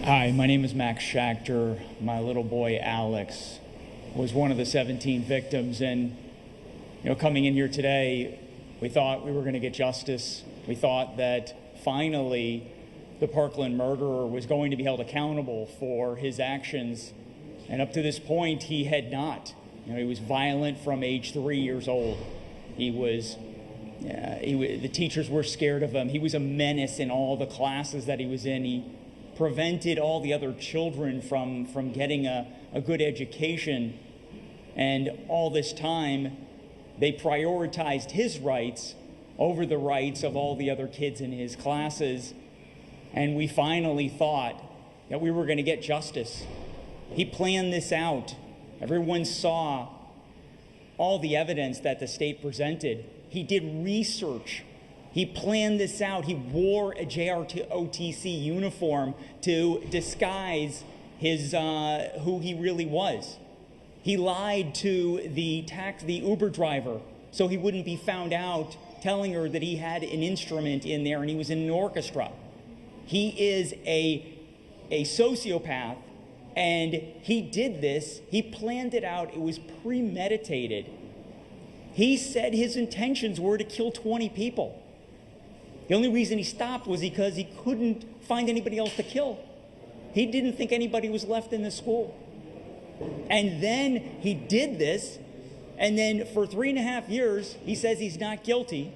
Hi, my name is Alex Schachter. My little boy Alex was one of the 17 victims, and coming in here today, we thought we were going to get justice. We thought that finally the Parkland murderer was going to be held accountable for his actions, and up to this point he had not. He was violent from age 3 years old. The teachers were scared of him. He was a menace in all the classes that he was in. He prevented all the other children from getting a good education. And all this time, they prioritized his rights over the rights of all the other kids in his classes. And we finally thought that we were going to get justice. He planned this out. Everyone saw all the evidence that the state presented. He did research. He planned this out. He wore a JROTC uniform to disguise who he really was. He lied to the Uber driver so he wouldn't be found out, telling her that he had an instrument in there and he was in an orchestra. He is a sociopath, and he did this. He planned it out. It was premeditated. He said his intentions were to kill 20 people. The only reason he stopped was because he couldn't find anybody else to kill. He didn't think anybody was left in the school. And then he did this, and then for 3.5 years, he says he's not guilty.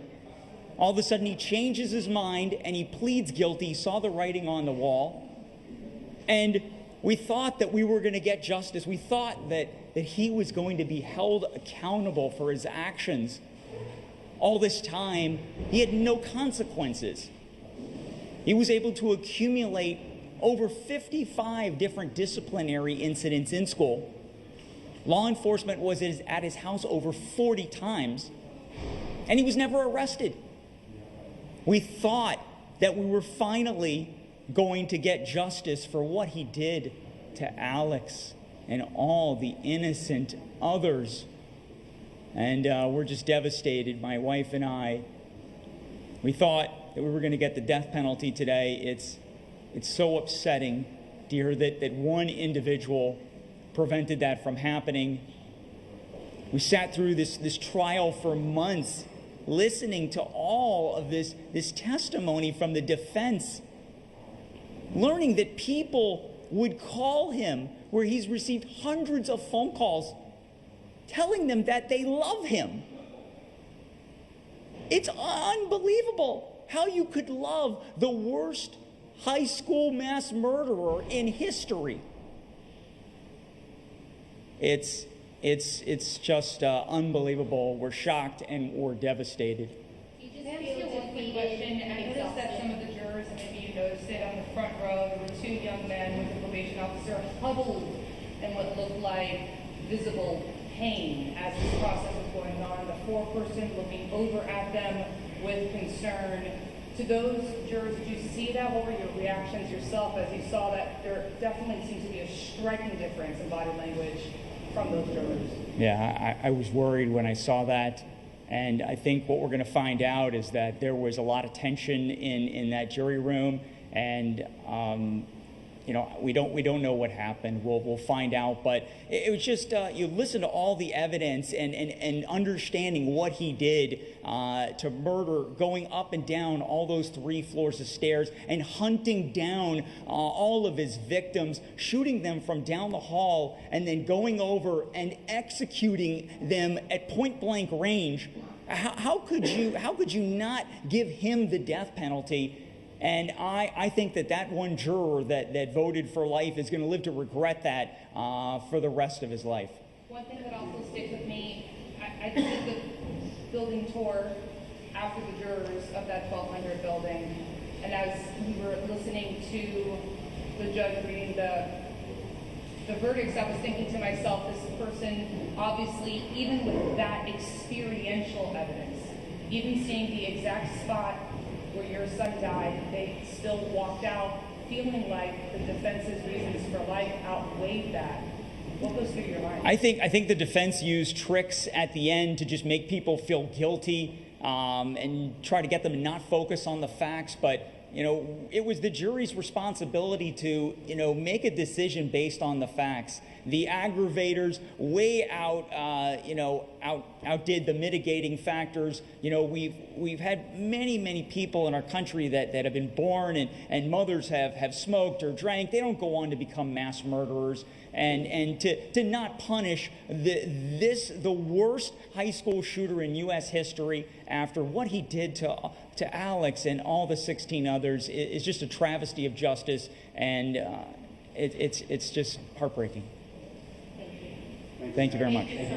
All of a sudden, he changes his mind, and he pleads guilty. He saw the writing on the wall. And we thought that we were going to get justice. We thought that he was going to be held accountable for his actions. All this time, he had no consequences. He was able to accumulate over 55 different disciplinary incidents in school. Law enforcement was at his house over 40 times, and he was never arrested. We thought that we were finally going to get justice for what he did to Alex and all the innocent others. And we're just devastated, my wife and I. We thought that we were going to get the death penalty today. It's so upsetting to hear that one individual prevented that from happening. We sat through this trial for months, listening to all of this testimony from the defense, learning that people would call him, where he's received hundreds of phone calls telling them that they love him. It's unbelievable how you could love the worst high school mass murderer in history. It's just unbelievable. We're shocked and we're devastated. You just feel one quick question. I noticed that some of the jurors, and maybe you noticed it on the front row, there were 2 young men with the probation officer huddled in what looked like visible pain as this process was going on. The 4-person looking over at them with concern. To those jurors, did you see that? What were your reactions yourself as you saw that? There definitely seems to be a striking difference in body language from those jurors. Yeah, I was worried when I saw that. And I think what we're going to find out is that there was a lot of tension in that jury room, and we don't know what happened. We'll find out. But it was just you listen to all the evidence and understanding what he did to murder, going up and down all those 3 floors of stairs and hunting down all of his victims, shooting them from down the hall, and then going over and executing them at point blank range. How could you not give him the death penalty? And I think that one juror that voted for life is going to live to regret that for the rest of his life. One thing that also sticks with me, I did the building tour after the jurors of that 1200 building, and as we were listening to the judge reading the verdicts, I was thinking to myself, this person obviously, even with that experiential evidence, even seeing the exact spot where your son died, they still walked out feeling like the defense's reasons for life outweighed that. What goes through your mind? I think the defense used tricks at the end to just make people feel guilty and try to get them to not focus on the facts. But it was the jury's responsibility to, make a decision based on the facts. The aggravators way outdid the mitigating factors. We've had many people in our country that have been born and mothers have smoked or drank. They don't go on to become mass murderers. And to not punish the worst high school shooter in U.S. history after what he did to Alex and all the 16 others is just a travesty of justice, and it's just heartbreaking. Thank you very much.